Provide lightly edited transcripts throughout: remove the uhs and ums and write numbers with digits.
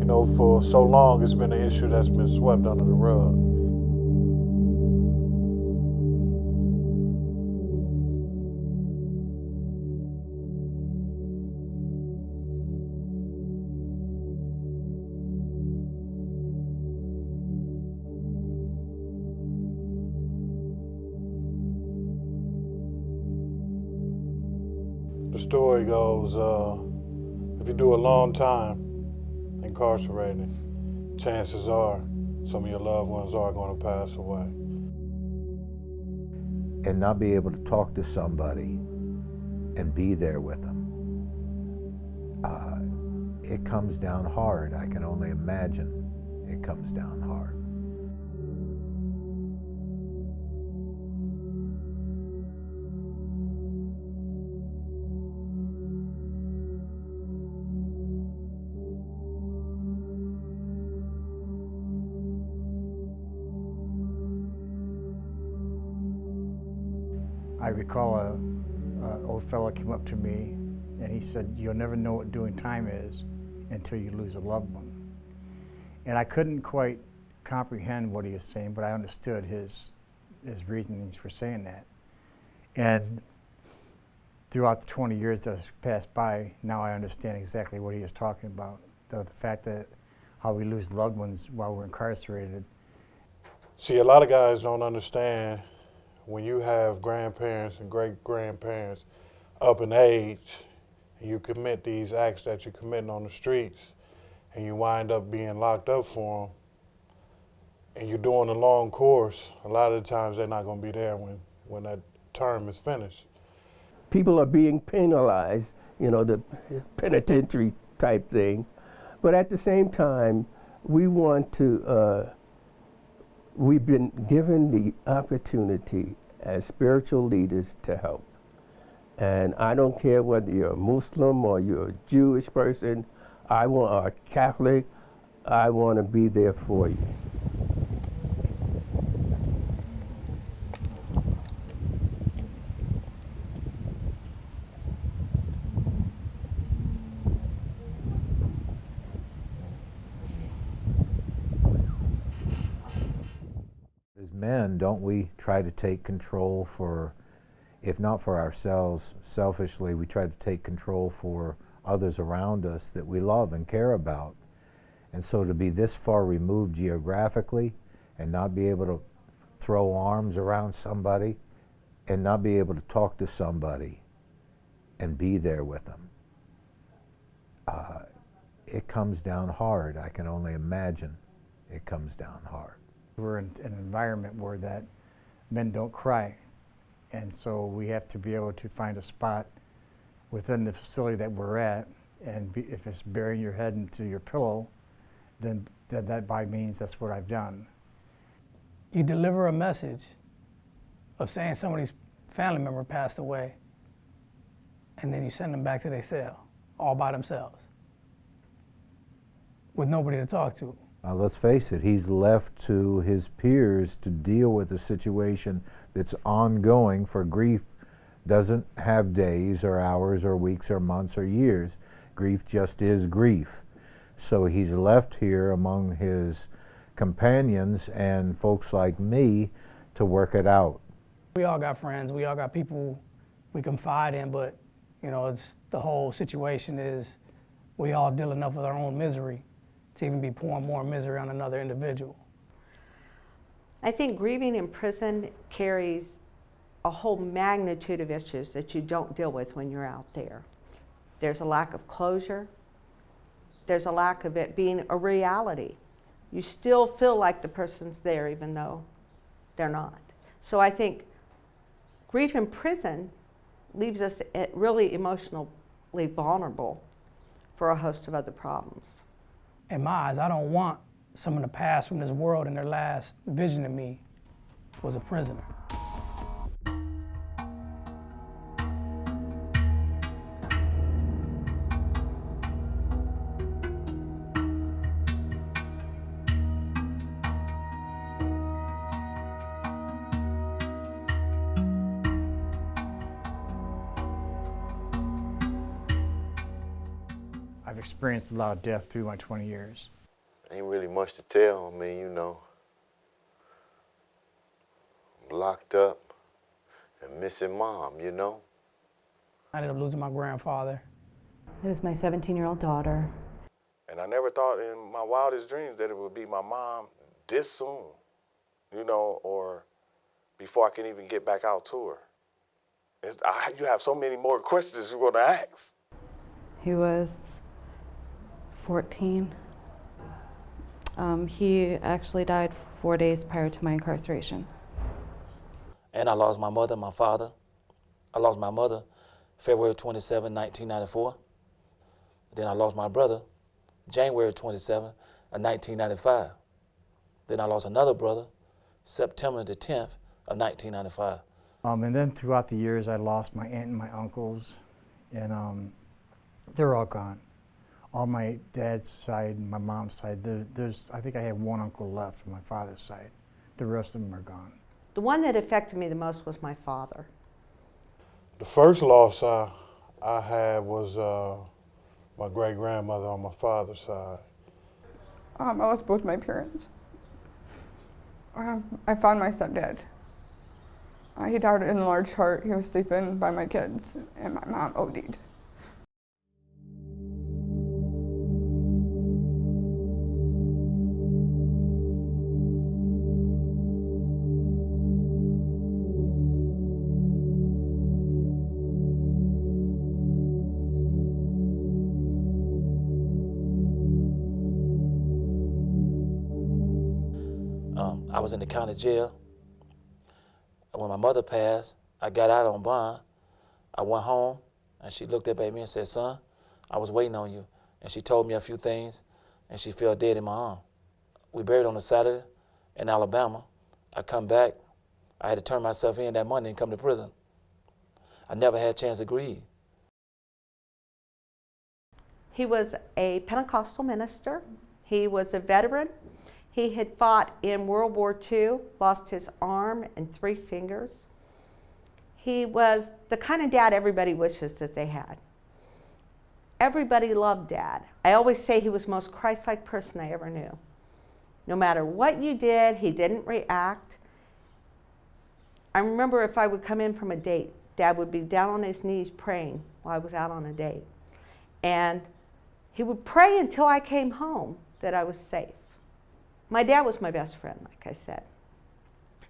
know, for so long it's been an issue that's been swept under the rug. The story goes, if you do a long time incarcerated, chances are some of your loved ones are going to pass away. And not be able to talk to somebody and be there with them. It comes down hard. I can only imagine it comes down hard. I recall an old fellow came up to me and he said, "You'll never know what doing time is until you lose a loved one." And I couldn't quite comprehend what he was saying, but I understood his reasonings for saying that. And throughout the 20 years that has passed by, now I understand exactly what he was talking about. The fact that how we lose loved ones while we're incarcerated. See, a lot of guys don't understand when you have grandparents and great-grandparents up in age, and you commit these acts that you're committing on the streets, and you wind up being locked up for them, and you're doing a long course, a lot of the times they're not going to be there when that term is finished. People are being penalized, you know, the penitentiary type thing, but at the same time, we want to, we've been given the opportunity as spiritual leaders to help. And I don't care whether you're a Muslim or you're a Jewish person, or a Catholic, I want to be there for you. As men, don't we try to take control for, if not for ourselves, selfishly, we try to take control for others around us that we love and care about. And so to be this far removed geographically and not be able to throw arms around somebody and not be able to talk to somebody and be there with them, it comes down hard. I can only imagine it comes down hard. We're in an environment where that men don't cry. And so we have to be able to find a spot within the facility that we're at, and if it's burying your head into your pillow, then that by means that's what I've done. You deliver a message of saying somebody's family member passed away, and then you send them back to their cell, all by themselves, with nobody to talk to. Let's face it, he's left to his peers to deal with a situation that's ongoing, for grief doesn't have days or hours or weeks or months or years. Grief just is grief. So he's left here among his companions and folks like me to work it out. We all got friends, we all got people we confide in, but you know, it's the whole situation is we all deal enough with our own misery to even be pouring more misery on another individual. I think grieving in prison carries a whole magnitude of issues that you don't deal with when you're out there. There's a lack of closure. There's a lack of it being a reality. You still feel like the person's there even though they're not. So I think grief in prison leaves us really emotionally vulnerable for a host of other problems. In my eyes, I don't want someone to pass from this world and their last vision of me was a prisoner. I've experienced a lot of death through my 20 years. Ain't really much to tell. I mean, you know, I'm locked up and missing mom, you know? I ended up losing my grandfather. It was my 17-year-old daughter. And I never thought in my wildest dreams that it would be my mom this soon, you know, or before I can even get back out to her. You have so many more questions you're gonna ask. He was 14. He actually died 4 days prior to my incarceration. And I lost my mother and my father. I lost my mother February 27, 1994. Then I lost my brother January 27, 1995. Then I lost another brother September the 10th of 1995. And then throughout the years, I lost my aunt and my uncles, and they're all gone. All my dad's side and my mom's side, I think I have one uncle left on my father's side. The rest of them are gone. The one that affected me the most was my father. The first loss I had was my great-grandmother on my father's side. I lost both my parents. I found my stepdad. He died in a large heart. He was sleeping by my kids, and my mom OD'd. I was in the county jail. When my mother passed, I got out on bond. I went home, and she looked up at me and said, "Son, I was waiting on you." And she told me a few things, and she fell dead in my arm. We buried on a Saturday in Alabama. I come back. I had to turn myself in that Monday and come to prison. I never had a chance to grieve. He was a Pentecostal minister. He was a veteran. He had fought in World War II, lost his arm and 3 fingers. He was the kind of dad everybody wishes that they had. Everybody loved Dad. I always say he was the most Christ-like person I ever knew. No matter what you did, he didn't react. I remember if I would come in from a date, Dad would be down on his knees praying while I was out on a date. And he would pray until I came home that I was safe. My dad was my best friend, like I said.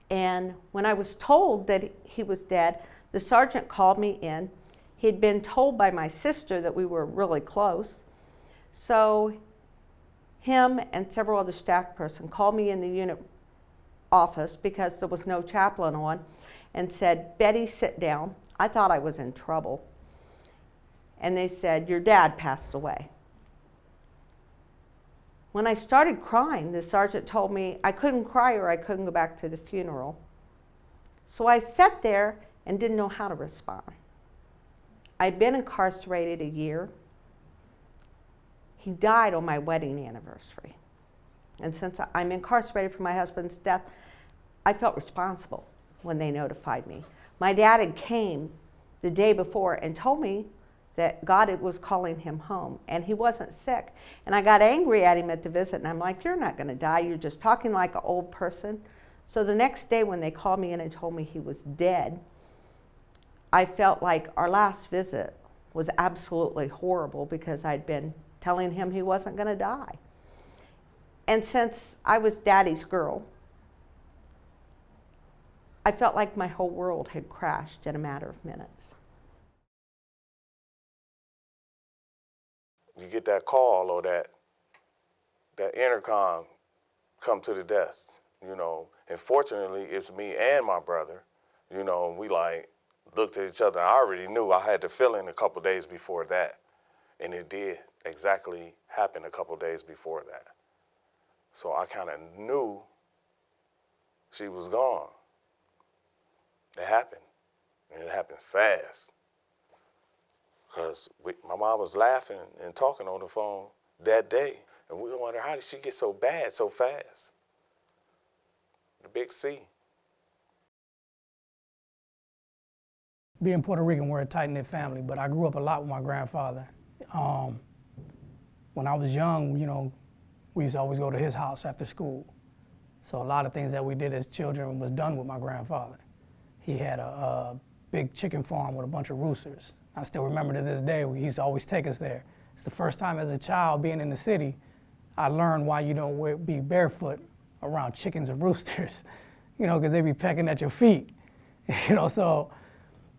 And when I was told that he was dead, the sergeant called me in. He'd been told by my sister that we were really close. So him and several other staff person called me in the unit office because there was no chaplain on and said, "Betty, sit down." I thought I was in trouble. And they said, "Your dad passed away." When I started crying, the sergeant told me I couldn't cry or I couldn't go back to the funeral. So I sat there and didn't know how to respond. I'd been incarcerated a year. He died on my wedding anniversary. And since I'm incarcerated for my husband's death, I felt responsible when they notified me. My dad had came the day before and told me that God was calling him home, and he wasn't sick. And I got angry at him at the visit, and I'm like, "You're not gonna die, you're just talking like an old person." So the next day when they called me in and told me he was dead, I felt like our last visit was absolutely horrible because I'd been telling him he wasn't gonna die. And since I was Daddy's girl, I felt like my whole world had crashed in a matter of minutes. You get that call or that intercom come to the desk, you know. And fortunately, it's me and my brother, you know, we like looked at each other. I already knew. I had the feeling a couple days before that. And it did exactly happen a couple days before that. So I kind of knew she was gone. It happened. And it happened fast. Because my mom was laughing and talking on the phone that day. And we wondered, how did she get so bad so fast? The big C. Being Puerto Rican, we're a tight-knit family, but I grew up a lot with my grandfather. When I was young, you know, we used to always go to his house after school. So a lot of things that we did as children was done with my grandfather. He had a big chicken farm with a bunch of roosters. I still remember to this day, he used to always take us there. It's the first time as a child being in the city, I learned why you don't be barefoot around chickens and roosters, you know, because they be pecking at your feet, you know, so,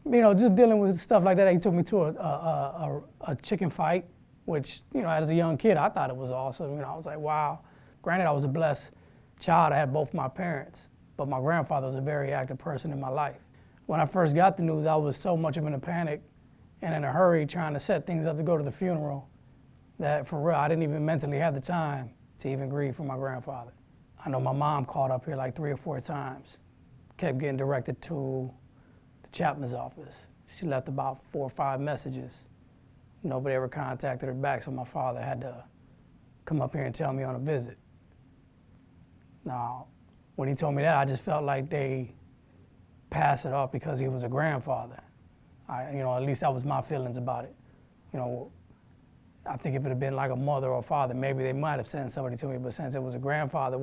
you know, just dealing with stuff like that. He took me to a chicken fight, which, you know, as a young kid, I thought it was awesome. You know, I was like, wow. Granted, I was a blessed child. I had both my parents, but my grandfather was a very active person in my life. When I first got the news, I was so much of in a panic and in a hurry trying to set things up to go to the funeral that, for real, I didn't even mentally have the time to even grieve for my grandfather. I know my mom called up here like 3 or 4 times, kept getting directed to the chaplain's office. She left about 4 or 5 messages. Nobody ever contacted her back, so my father had to come up here and tell me on a visit. Now, when he told me that, I just felt like they passed it off because he was a grandfather. You know, at least that was my feelings about it. You know, I think if it had been like a mother or a father, maybe they might have sent somebody to me, but since it was a grandfather,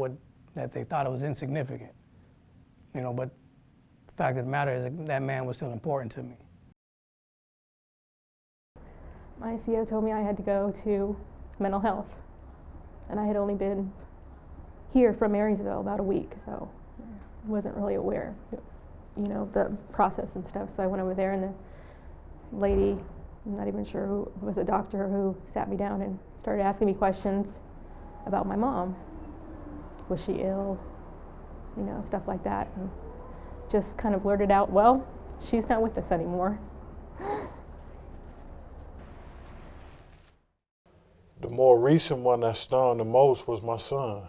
that they thought it was insignificant. You know, but the fact of the matter is that man was still important to me. My CO told me I had to go to mental health, and I had only been here from Marysville about a week, so I wasn't really aware, you know, the process and stuff. So I went over there, and the lady, I'm not even sure who, was a doctor who sat me down and started asking me questions about my mom. Was she ill? You know, stuff like that. And just kind of blurted out, well, she's not with us anymore. The more recent one that stung the most was my son.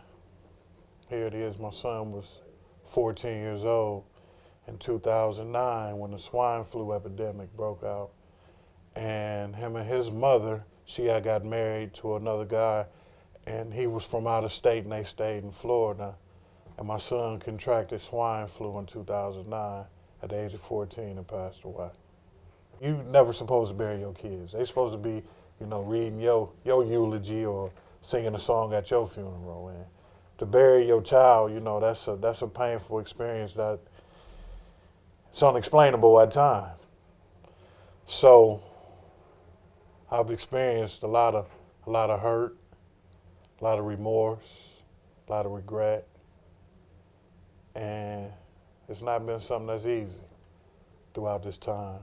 Here it is, my son was 14 years old in 2009 when the swine flu epidemic broke out. And him and his mother, she had got married to another guy, and he was from out of state and they stayed in Florida. And my son contracted swine flu in 2009 at the age of 14 and passed away. You never supposed to bury your kids. They supposed to be, you know, reading your eulogy or singing a song at your funeral. And to bury your child, you know, that's a painful experience that it's unexplainable at times. So I've experienced a lot of hurt, a lot of remorse, a lot of regret, and it's not been something that's easy throughout this time.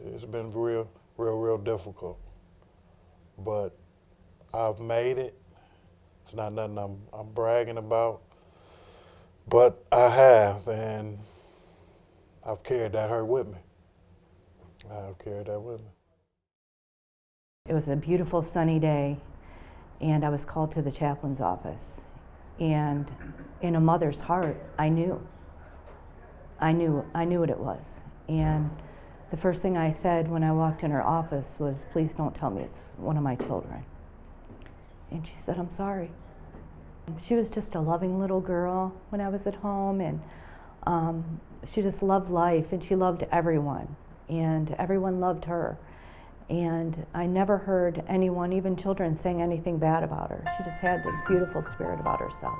It's been real difficult. But I've made it. It's not nothing I'm bragging about, but I have, and I've carried that hurt with me. I've carried that with me. It was a beautiful sunny day, and I was called to the chaplain's office. And in a mother's heart, I knew what it was. And the first thing I said when I walked in her office was, "Please don't tell me it's one of my children." And she said, "I'm sorry." She was just a loving little girl when I was at home, and she just loved life, and she loved everyone, and everyone loved her. And I never heard anyone, even children, saying anything bad about her. She just had this beautiful spirit about herself.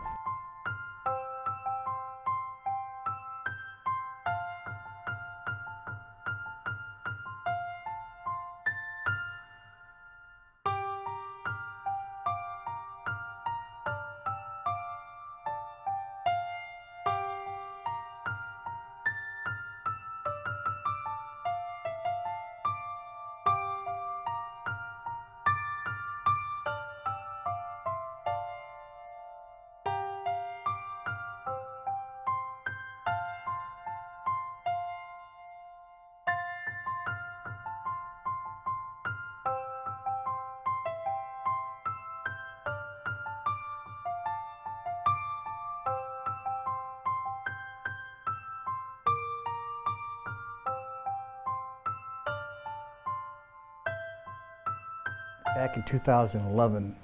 Back in 2011,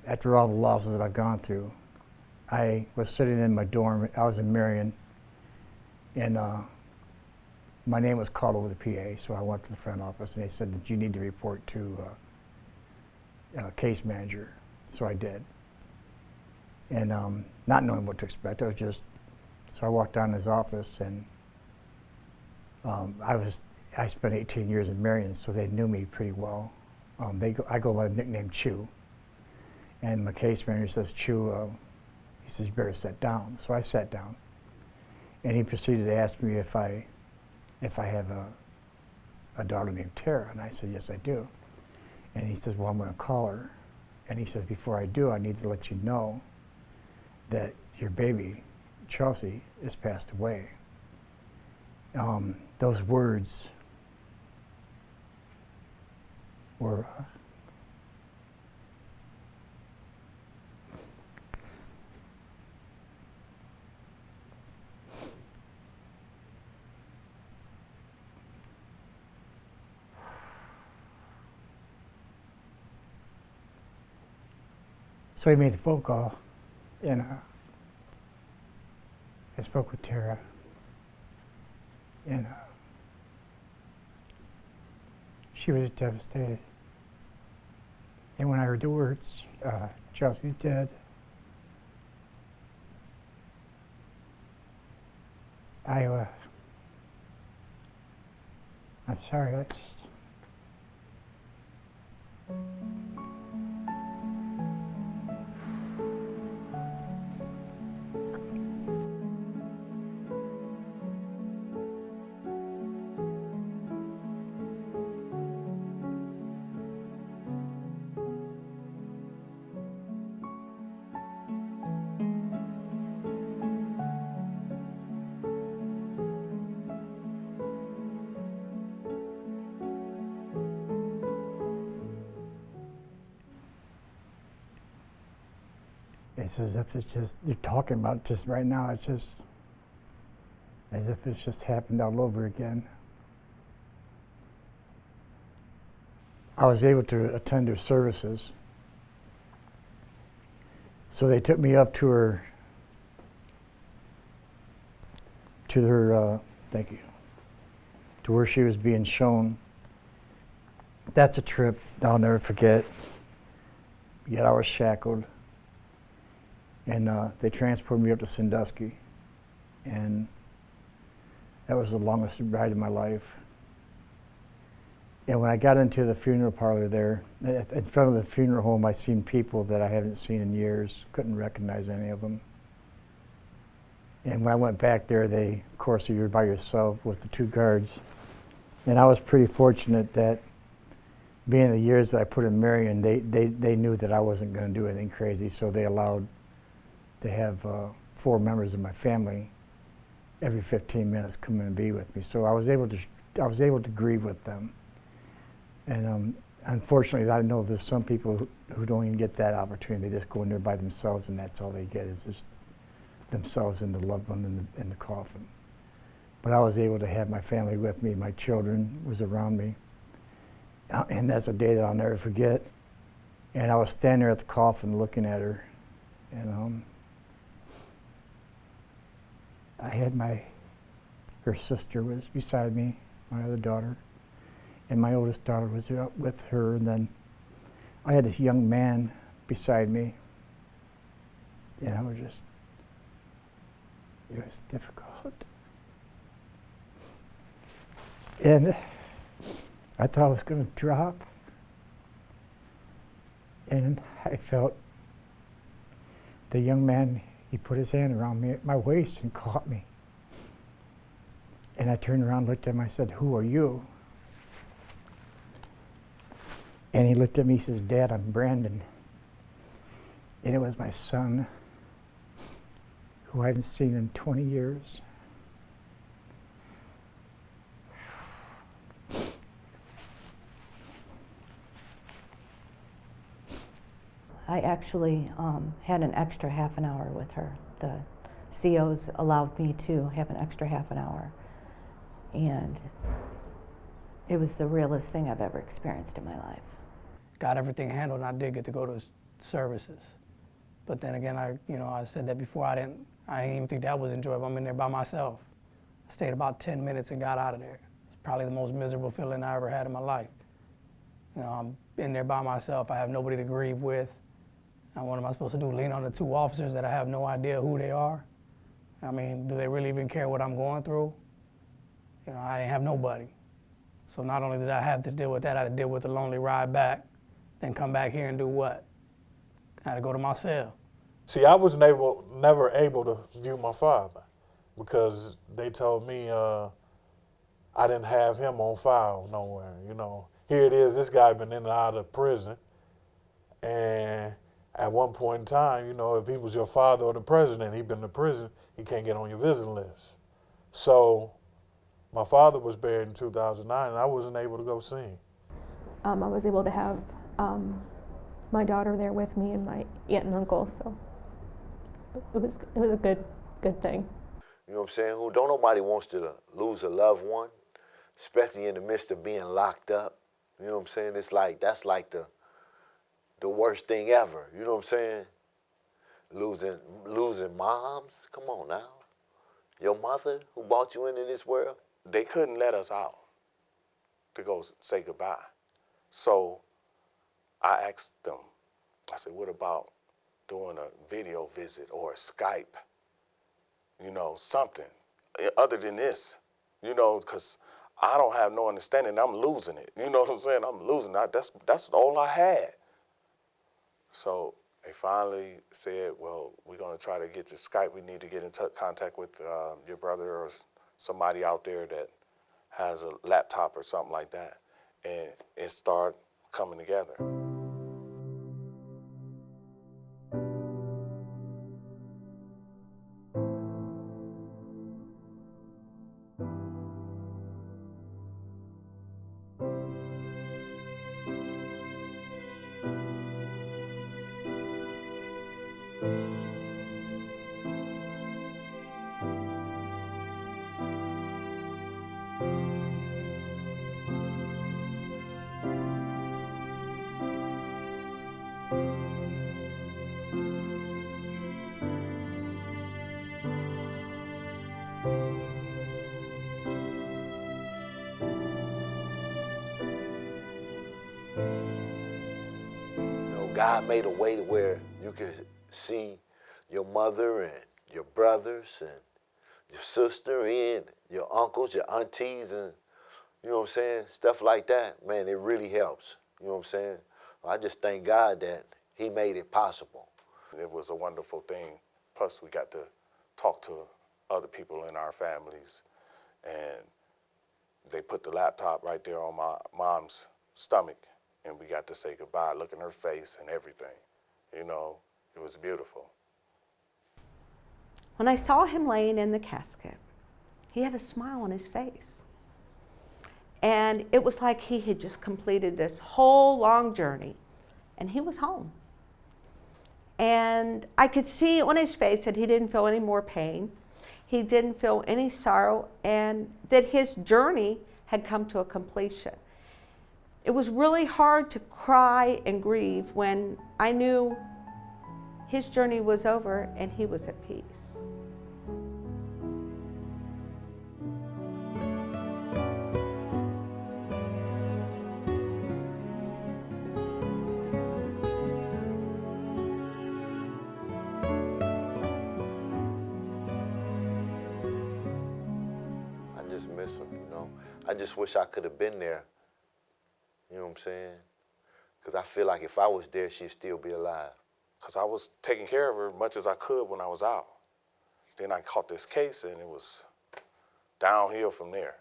after all the losses that I've gone through, I was sitting in my dorm. I was in Marion, and my name was called over the PA, so I went to the front office, and they said that you need to report to case manager, so I did. And not knowing what to expect, so I walked down his office, and I spent 18 years in Marion, so they knew me pretty well. I go by the nickname Chew, and my case manager says, Chew, he says, you better sit down. So I sat down, and he proceeded to ask me if I have a daughter named Tara, and I said, yes, I do. And he says, well, I'm going to call her. And he says, before I do, I need to let you know that your baby, Chelsea, has passed away. Those words were so he made the phone call, and I spoke with Tara, and she was devastated. And when I heard the words, Chelsea's dead, I'm sorry, I just... It's as if it's just, you're talking about just right now, it's just as if it's just happened all over again. I was able to attend her services. So they took me up to her, thank you, to where she was being shown. That's a trip I'll never forget. Yet I was shackled. And they transported me up to Sandusky, and that was the longest ride of my life. And when I got into the funeral parlor there, in front of the funeral home, I seen people that I haven't seen in years, couldn't recognize any of them. And when I went back there, of course, you were by yourself with the two guards. And I was pretty fortunate that, being the years that I put in Marion, they knew that I wasn't going to do anything crazy, so they allowed to have 4 members of my family every 15 minutes come in and be with me. So I was able to grieve with them. And unfortunately, I know there's some people who don't even get that opportunity. They just go in there by themselves, and that's all they get is just themselves and the loved one in the coffin. But I was able to have my family with me. My children was around me. And that's a day that I'll never forget. And I was standing there at the coffin looking at her, and I had her sister was beside me, my other daughter, and my oldest daughter was up with her, and then I had this young man beside me, and it was difficult. And I thought I was going to drop, and I felt the young man, he put his hand around me at my waist and caught me. And I turned around, looked at him, I said, who are you? And he looked at me, he says, Dad, I'm Brandon. And it was my son, who I hadn't seen in 20 years. I actually had an extra half an hour with her. The COs allowed me to have an extra half an hour. And it was the realest thing I've ever experienced in my life. Got everything handled, and I did get to go to services. But then again, I said that before, I didn't even think that was enjoyable. I'm in there by myself. I stayed about 10 minutes and got out of there. It's probably the most miserable feeling I ever had in my life. You know, I'm in there by myself. I have nobody to grieve with. And what am I supposed to do, lean on the 2 officers that I have no idea who they are? I mean, do they really even care what I'm going through? You know, I didn't have nobody. So not only did I have to deal with that, I had to deal with the lonely ride back, then come back here and do what? I had to go to my cell. See, I was never able to view my father because they told me I didn't have him on file nowhere. You know, here it is, this guy been in and out of prison, and at one point in time, you know, if he was your father or the president, he'd been to prison, he can't get on your visiting list. So my father was buried in 2009, and I wasn't able to go see him. I was able to have my daughter there with me and my aunt and uncle, so it was a good thing. You know what I'm saying? Who don't nobody wants to lose a loved one, especially in the midst of being locked up. You know what I'm saying? It's like that's like the worst thing ever. You know what I'm saying? Losing moms. Come on now. Your mother who brought you into this world. They couldn't let us out to go say goodbye. So I asked them, I said, what about doing a video visit or a Skype? You know, something other than this, you know, because I don't have no understanding. I'm losing it. You know what I'm saying? I'm losing it. That's all I had. So they finally said, well, we're going to try to get you Skype. We need to get in contact with your brother or somebody out there that has a laptop or something like that. And it started coming together. God made a way to where you could see your mother and your brothers and your sister and your uncles, your aunties, and you know what I'm saying? Stuff like that. Man, it really helps. You know what I'm saying? I just thank God that he made it possible. It was a wonderful thing. Plus, we got to talk to other people in our families, and they put the laptop right there on my mom's stomach. And we got to say goodbye, look in her face and everything. You know, it was beautiful. When I saw him laying in the casket, he had a smile on his face. And it was like he had just completed this whole long journey, and he was home. And I could see on his face that he didn't feel any more pain. He didn't feel any sorrow, and that his journey had come to a completion. It was really hard to cry and grieve when I knew his journey was over and he was at peace. I just miss him, you know. I just wish I could have been there. You know what I'm saying? Because I feel like if I was there, she'd still be alive. Because I was taking care of her as much as I could when I was out. Then I caught this case, and it was downhill from there.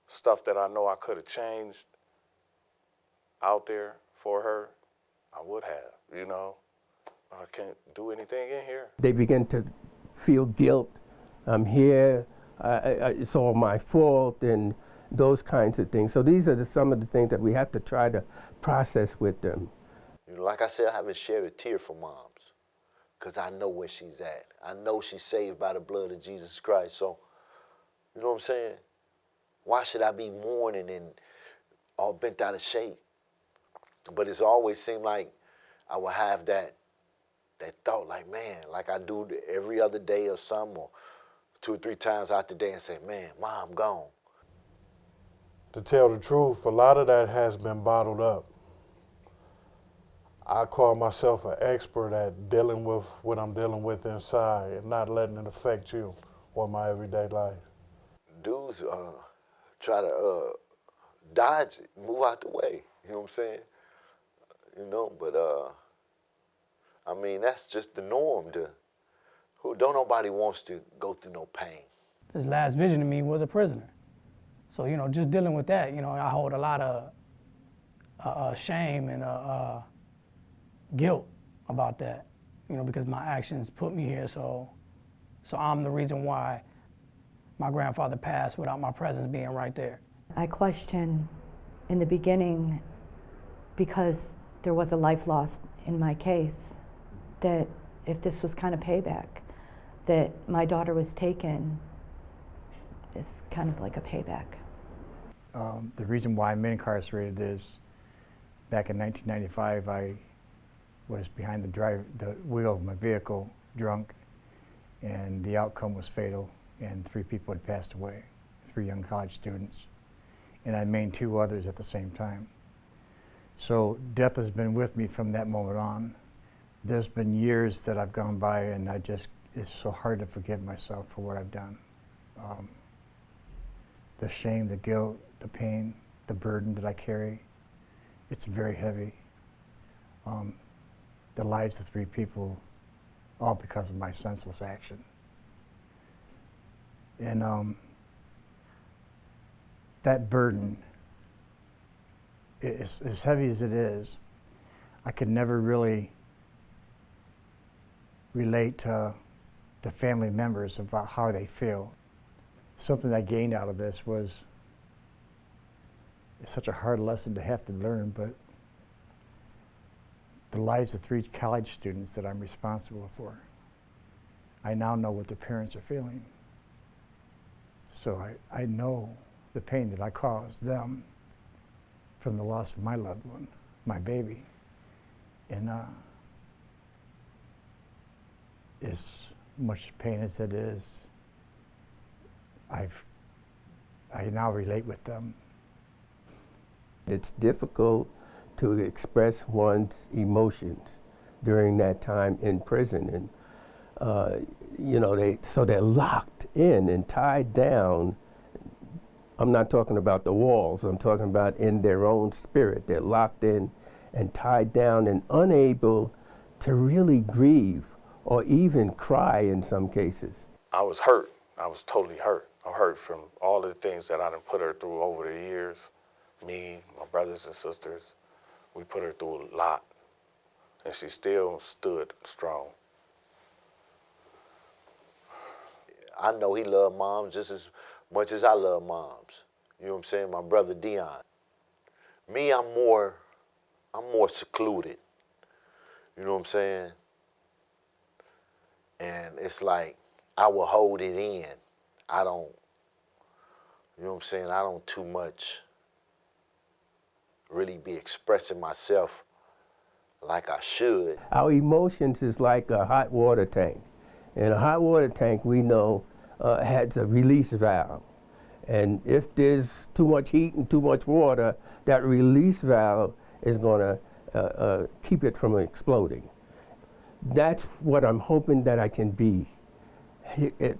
Stuff that I know I could have changed out there for her, I would have, you know. But I can't do anything in here. They begin to feel guilt. I'm here, it's all my fault, and those kinds of things. So these are some of the things that we have to try to process with them. You know, like I said, I haven't shed a tear for moms because I know where she's at. I know she's saved by the blood of Jesus Christ. So, you know what I'm saying? Why should I be mourning and all bent out of shape? But it's always seemed like I would have that thought, like, man, like I do every other day or something, or 2 or 3 times out the day and say, man, Mom gone. to tell the truth, a lot of that has been bottled up. I call myself an expert at dealing with what I'm dealing with inside and not letting it affect you or my everyday life. Dudes try to dodge it, move out the way, you know what I'm saying? You know, but I mean, that's just the norm. Don't nobody wants to go through no pain. His last vision of me was a prisoner. So, you know, just dealing with that, you know, I hold a lot of shame and guilt about that, you know, because my actions put me here. So I'm the reason why my grandfather passed without my presence being right there. I question in the beginning, because there was a life lost in my case, that if this was kind of payback, that my daughter was taken is kind of like a payback. The reason why I'm incarcerated is back in 1995, I was behind the wheel of my vehicle, drunk, and the outcome was fatal, and 3 people had passed away, 3 young college students, and I maimed 2 others at the same time. So death has been with me from that moment on. There's been years that I've gone by, and it's so hard to forgive myself for what I've done. The shame, the guilt, the pain, the burden that I carry, it's very heavy. The lives of 3 people, all because of my senseless action. And that burden, as heavy as it is, I could never really relate to the family members about how they feel. Something I gained out of this was, it's such a hard lesson to have to learn, but the lives of 3 college students that I'm responsible for, I now know what their parents are feeling. So I know the pain that I caused them from the loss of my loved one, my baby. And as much pain as it is, I now relate with them. It's difficult to express one's emotions during that time in prison, and you know, they're locked in and tied down. I'm not talking about the walls, I'm talking about in their own spirit. They're locked in and tied down and unable to really grieve or even cry in some cases. I was hurt. I was totally hurt. I'm hurt from all of the things that I done put her through over the years. Me, my brothers and sisters, we put her through a lot, and she still stood strong. I know he loved moms just as much as I love moms. You know what I'm saying? My brother Dion. Me, I'm more secluded. You know what I'm saying? And it's like I will hold it in. I don't, you know what I'm saying? I don't too much really be expressing myself like I should. Our emotions is like a hot water tank. And a hot water tank, we know, has a release valve. And if there's too much heat and too much water, that release valve is going to keep it from exploding. That's what I'm hoping that I can be,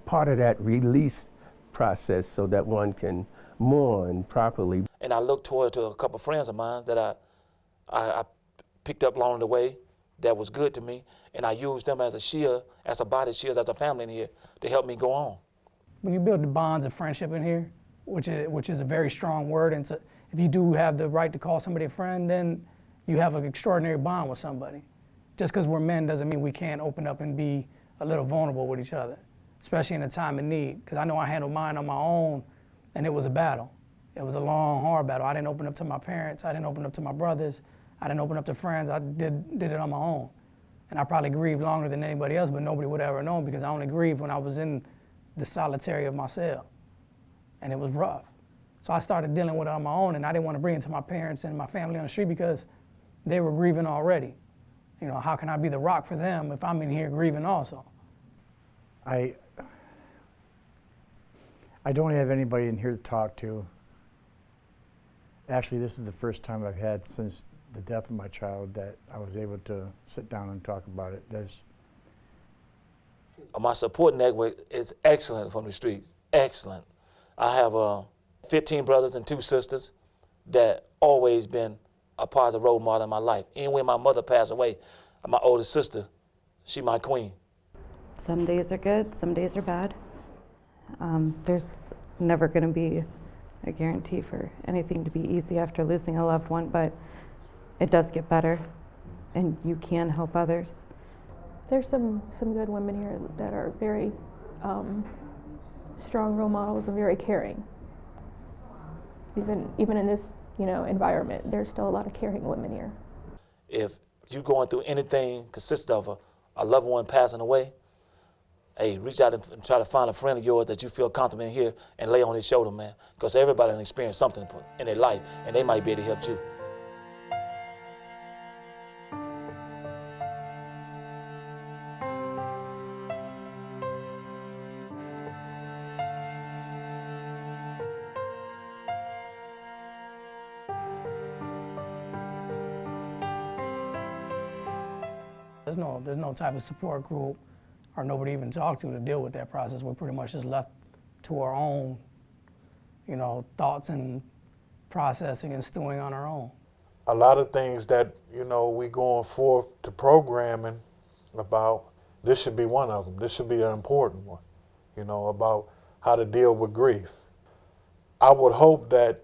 part of that release process so that one can mourn properly. And I looked toward to a couple of friends of mine that I picked up along the way that was good to me, and I used them as a shield, as a body shield, as a family in here to help me go on. When you build the bonds of friendship in here, which is a very strong word, and so if you do have the right to call somebody a friend, then you have an extraordinary bond with somebody. Just because we're men doesn't mean we can't open up and be a little vulnerable with each other, especially in a time of need. Because I know I handled mine on my own, and it was a battle. It was a long, hard battle. I didn't open up to my parents. I didn't open up to my brothers. I didn't open up to friends. I did it on my own. And I probably grieved longer than anybody else, but nobody would ever know because I only grieved when I was in the solitary of my cell. And it was rough. So I started dealing with it on my own, and I didn't want to bring it to my parents and my family on the street because they were grieving already. You know, how can I be the rock for them if I'm in here grieving also? I don't have anybody in here to talk to. Actually, this is the first time I've had since the death of my child that I was able to sit down and talk about it. My support network is excellent from the streets, excellent. I have 15 brothers and 2 sisters that always been a positive role model in my life. Even when my mother passed away, my oldest sister, she my queen. Some days are good, some days are bad. There's never going to be a guarantee for anything to be easy after losing a loved one, but it does get better, and you can help others. There's some good women here that are very strong role models and very caring. Even in this, environment, there's still a lot of caring women here. If you're going through anything consistent of a loved one passing away, hey, reach out and try to find a friend of yours that you feel comfortable in here and lay on his shoulder, man. Because everybody has experienced something in their life, and they might be able to help you. There's no type of support group or nobody even talk to deal with that process. We're pretty much just left to our own, thoughts and processing and stewing on our own. A lot of things that, we going forth to programming about, this should be one of them. This should be an important one, about how to deal with grief. I would hope that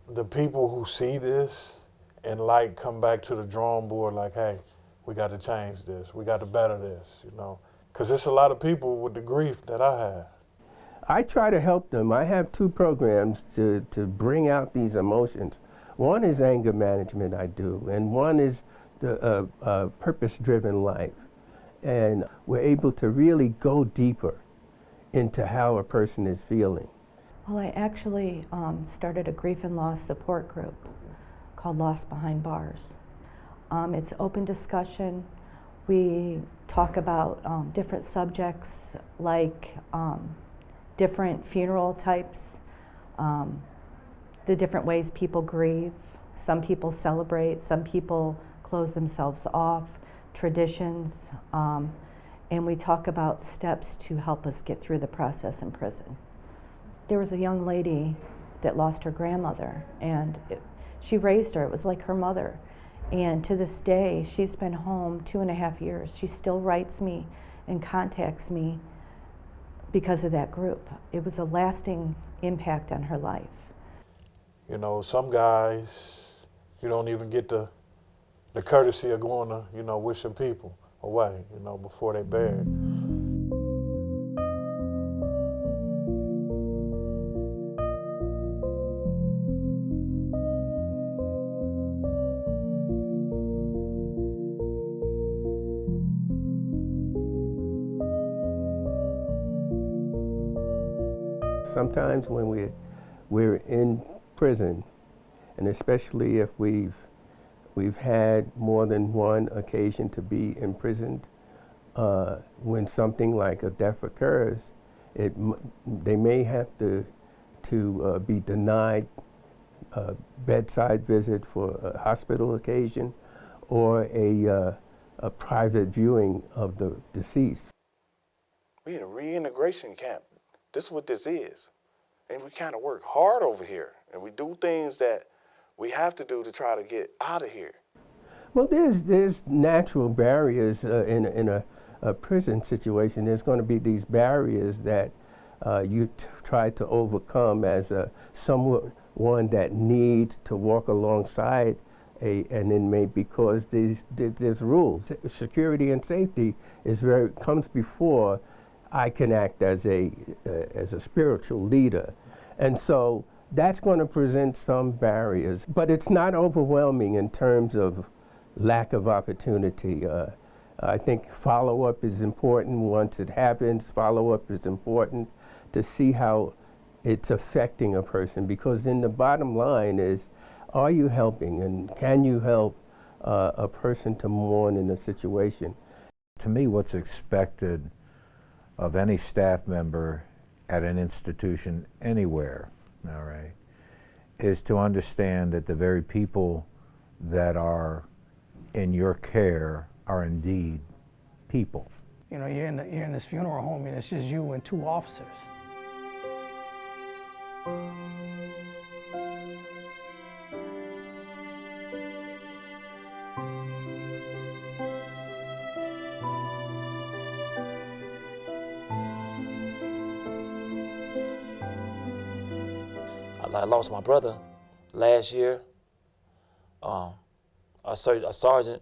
the people who see this and come back to the drawing board like, hey, we got to change this. We got to better this, because there's a lot of people with the grief that I have. I try to help them. I have 2 programs to bring out these emotions. One is anger management I do, and one is the purpose-driven life. And we're able to really go deeper into how a person is feeling. Well, I actually started a grief and loss support group called Lost Behind Bars. It's open discussion. We talk about different subjects like different funeral types, the different ways people grieve. Some people celebrate, some people close themselves off, traditions, and we talk about steps to help us get through the process in prison. There was a young lady that lost her grandmother, and she raised her. It was like her mother. And to this day, she's been home 2.5 years. She still writes me and contacts me because of that group. It was a lasting impact on her life. Some guys, you don't even get the courtesy of going to, wishing people away, before they bury. Sometimes when we're in prison, and especially if we've had more than one occasion to be imprisoned, when something like a death occurs, they may have to be denied a bedside visit for a hospital occasion or a private viewing of the deceased. We're in a reintegration camp. This is what this is. And we kind of work hard over here. And we do things that we have to do to try to get out of here. Well, there's natural barriers in a prison situation. There's going to be these barriers that you try to overcome as someone that needs to walk alongside an inmate, because there's rules. Security and safety comes before I can act as a spiritual leader. And so that's going to present some barriers, but it's not overwhelming in terms of lack of opportunity. I think follow-up is important. Once it happens, follow-up is important to see how it's affecting a person, because then the bottom line is, are you helping, and can you help a person to mourn in a situation? To me, what's expected of any staff member at an institution anywhere, all right, is to understand that the very people that are in your care are indeed people. You know, you're in this funeral home and it's just you and 2 officers. I lost my brother last year. A sergeant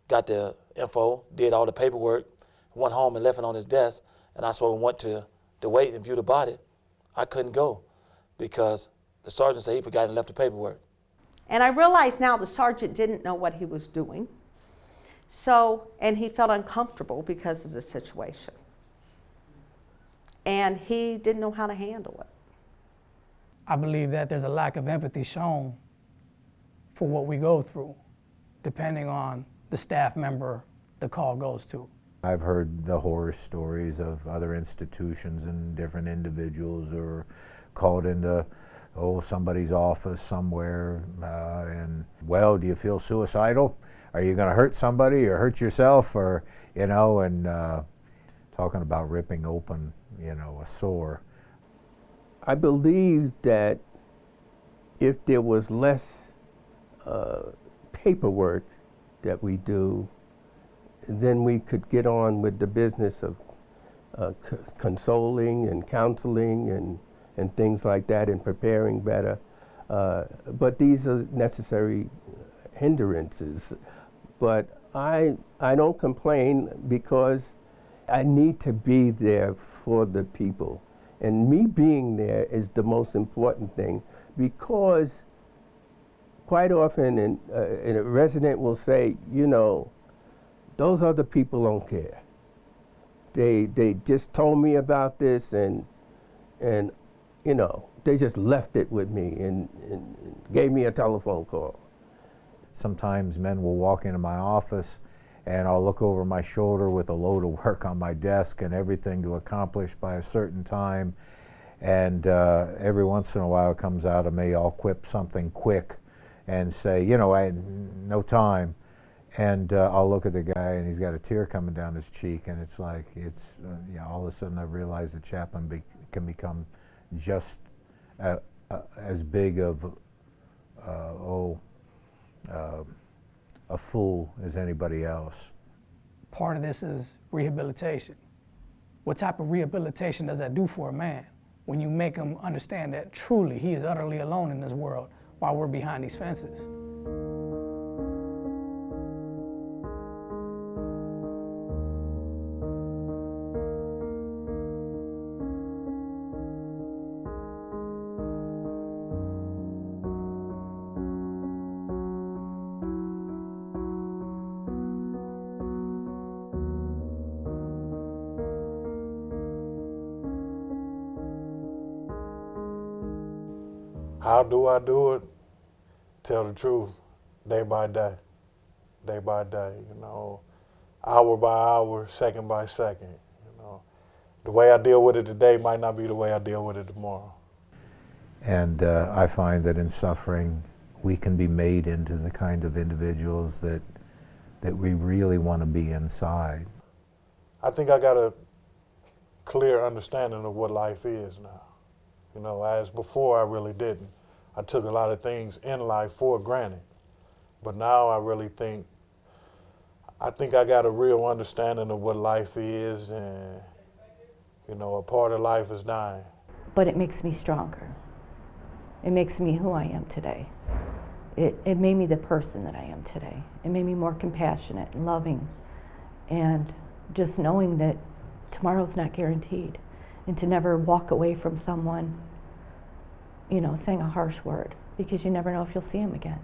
got the info, did all the paperwork, went home and left it on his desk, and I sort of went to wait and view the body. I couldn't go because the sergeant said he forgot and left the paperwork. And I realize now the sergeant didn't know what he was doing. So, and he felt uncomfortable because of the situation. And he didn't know how to handle it. I believe that there's a lack of empathy shown for what we go through, depending on the staff member the call goes to. I've heard the horror stories of other institutions and different individuals who are called into somebody's office somewhere and, well, do you feel suicidal? Are you going to hurt somebody or hurt yourself? Or, you know, and talking about ripping open, you know, a sore. I believe that if there was less paperwork that we do, then we could get on with the business of consoling and counseling and things like that and preparing better. But these are necessary hindrances. But I don't complain because I need to be there for the people. And me being there is the most important thing, because quite often a resident will say, you know, those other people don't care. They just told me about this and you know, they just left it with me and gave me a telephone call. Sometimes men will walk into my office and I'll look over my shoulder with a load of work on my desk and everything to accomplish by a certain time. And every once in a while it comes out of me, I'll quip something quick and say, you know, I had no time. And I'll look at the guy and he's got a tear coming down his cheek, and it's like, it's, you know, all of a sudden I realize the chaplain can become just as big of a fool as anybody else. Part of this is rehabilitation. What type of rehabilitation does that do for a man when you make him understand that truly he is utterly alone in this world while we're behind these fences? How do I do it? Tell the truth, day by day, you know, hour by hour, second by second. You know, the way I deal with it today might not be the way I deal with it tomorrow. And I find that in suffering, we can be made into the kind of individuals that we really want to be inside. I think I got a clear understanding of what life is now. You know, as before I really didn't. I took a lot of things in life for granted. But now I really think I got a real understanding of what life is, and, you know, a part of life is dying. But it makes me stronger. It makes me who I am today. It made me the person that I am today. It made me more compassionate and loving, and just knowing that tomorrow's not guaranteed, and to never walk away from someone, you know, saying a harsh word, because you never know if you'll see them again.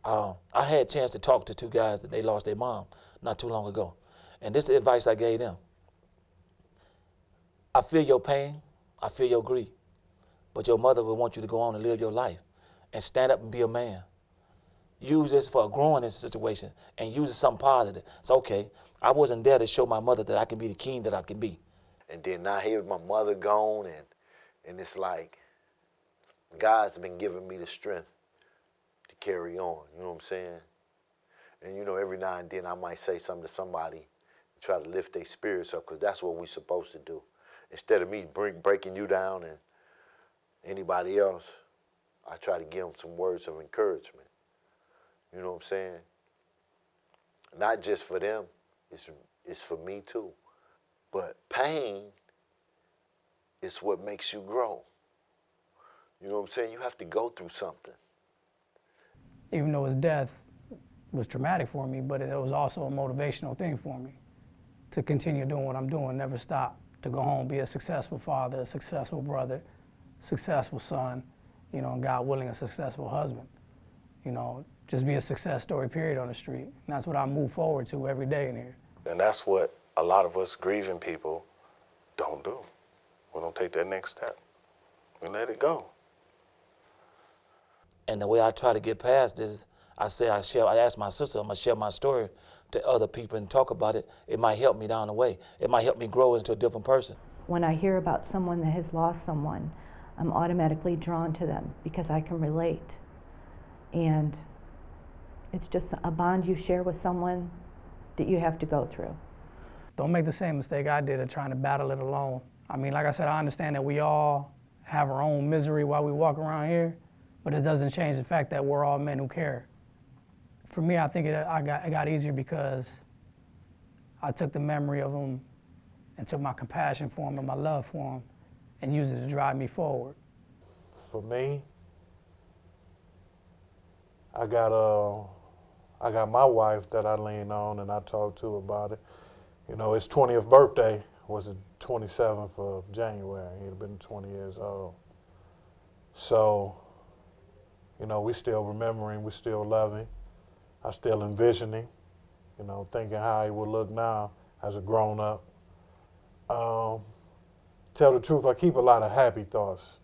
I had a chance to talk to 2 guys that they lost their mom not too long ago. And this is the advice I gave them. I feel your pain, I feel your grief, but your mother will want you to go on and live your life and stand up and be a man. Use this for growing in this situation and use it something positive. It's okay, I wasn't there to show my mother that I can be the king that I can be. And then now here's my mother gone, and it's like God's been giving me the strength to carry on, you know what I'm saying? And you know, every now and then I might say something to somebody, try to lift their spirits up, because that's what we're supposed to do. Instead of me breaking you down and anybody else, I try to give them some words of encouragement. You know what I'm saying? Not just for them, it's for me too. But pain is what makes you grow. You know what I'm saying? You have to go through something. Even though his death was traumatic for me, but it was also a motivational thing for me to continue doing what I'm doing, never stop, to go home, be a successful father, a successful brother, successful son, you know, and God willing, a successful husband. You know, just be a success story, period, on the street. And that's what I move forward to every day in here. And that's what a lot of us grieving people don't do. We don't take that next step. We let it go. And the way I try to get past this, I asked my sister, I'm gonna share my story to other people and talk about it. It might help me down the way. It might help me grow into a different person. When I hear about someone that has lost someone, I'm automatically drawn to them because I can relate. And it's just a bond you share with someone that you have to go through. Don't make the same mistake I did of trying to battle it alone. I mean, like I said, I understand that we all have our own misery while we walk around here, but it doesn't change the fact that we're all men who care. For me, I think it got easier because I took the memory of him and took my compassion for him and my love for him and used it to drive me forward. For me, I got my wife that I lean on and I talk to about it. You know, his 20th birthday was the 27th of January. He'd have been 20 years old. So, you know, we still remembering, we still loving. I still envisioning, you know, thinking how he would look now as a grown up. Tell the truth, I keep a lot of happy thoughts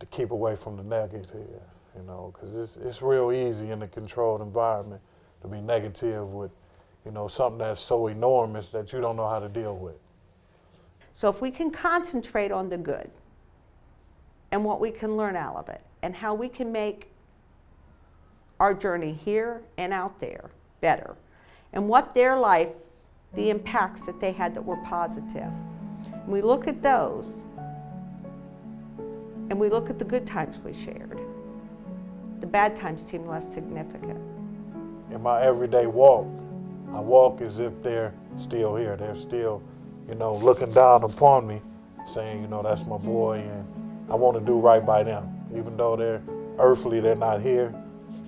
to keep away from the negative, you know, because it's real easy in a controlled environment to be negative with, you know, something that's so enormous that you don't know how to deal with. So if we can concentrate on the good and what we can learn out of it and how we can make our journey here and out there better, and what their life, the impacts that they had that were positive. And we look at those, and we look at the good times we shared. The bad times seem less significant. In my everyday walk, I walk as if they're still here. They're still, you know, looking down upon me, saying, you know, that's my boy, and I want to do right by them. Even though they're earthly, they're not here,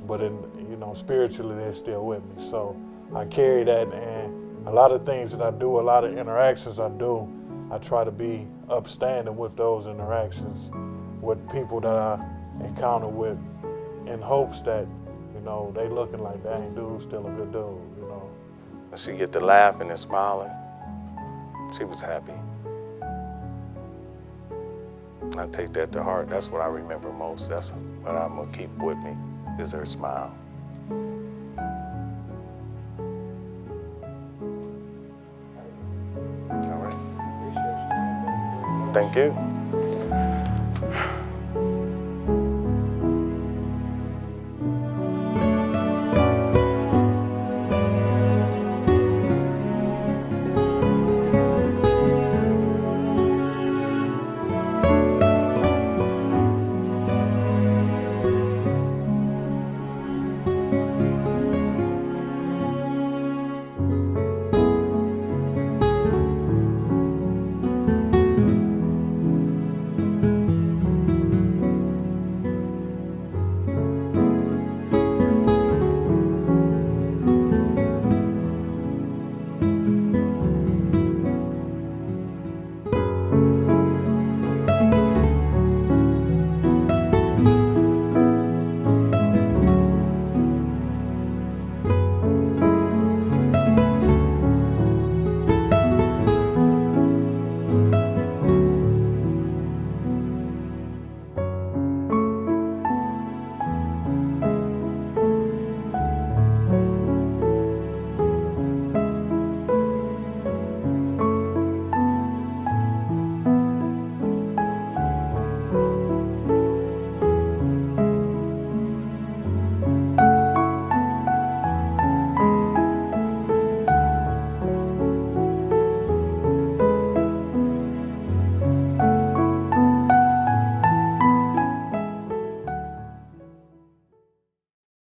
but in, you know, spiritually, they're still with me. So I carry that, and a lot of things that I do, a lot of interactions I do, I try to be upstanding with those interactions with people that I encounter with, in hopes that, you know, they looking like, dang, dude's still a good dude, you know. She get to laughing and smiling. She was happy. I take that to heart. That's what I remember most. That's what I'm gonna keep with me, is her smile. All right. Thank you.